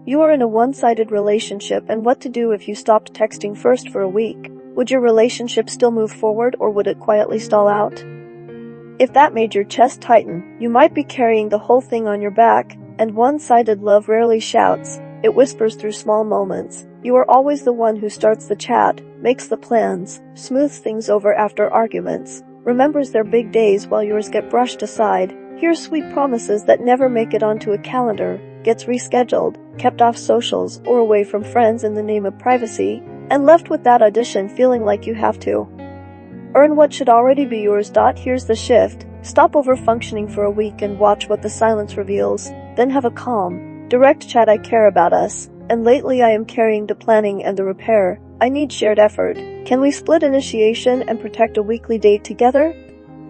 You are in a one-sided relationship, and what to do if you stopped texting first for a week. Would your relationship still move forward, or would it quietly stall out? If that made your chest tighten, you might be carrying the whole thing on your back, and one-sided love rarely shouts. It whispers through small moments. You are always the one who starts the chat, makes the plans, smooths things over after arguments, remembers their big days while yours get brushed aside, hears sweet promises that never make it onto a calendar, gets rescheduled, kept off socials or away from friends in the name of privacy, and left with that audition feeling like you have to earn what should already be yours. Here's the shift. Stop over-functioning for a week and watch what the silence reveals. Then have a calm, direct chat. I care about us, and lately I am carrying the planning and the repair. I need shared effort. Can we split initiation and protect a weekly date together?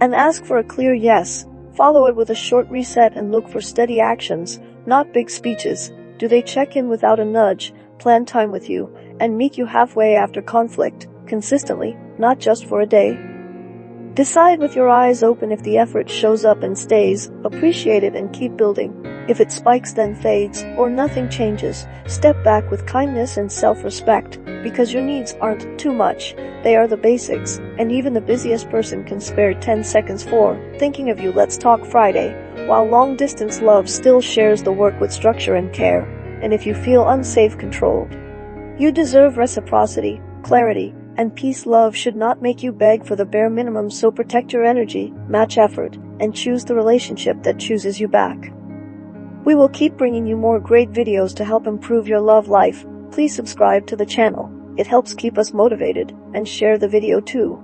And ask for a clear yes. Follow it with a short reset and look for steady actions, not big speeches. Do they check in without a nudge, plan time with you, and meet you halfway after conflict, consistently, not just for a day? Decide with your eyes open. If the effort shows up and stays, appreciate it and keep building. If it spikes then fades, or nothing changes, step back with kindness and self-respect, because your needs aren't too much, they are the basics, and even the busiest person can spare 10 seconds for thinking of you. Let's talk Friday. While long-distance love still shares the work with structure and care, and if you feel unsafe, controlled, you deserve reciprocity, clarity, and peace. Love should not make you beg for the bare minimum, so protect your energy, match effort, and choose the relationship that chooses you back. We will keep bringing you more great videos to help improve your love life. Please subscribe to the channel. It helps keep us motivated, and share the video too.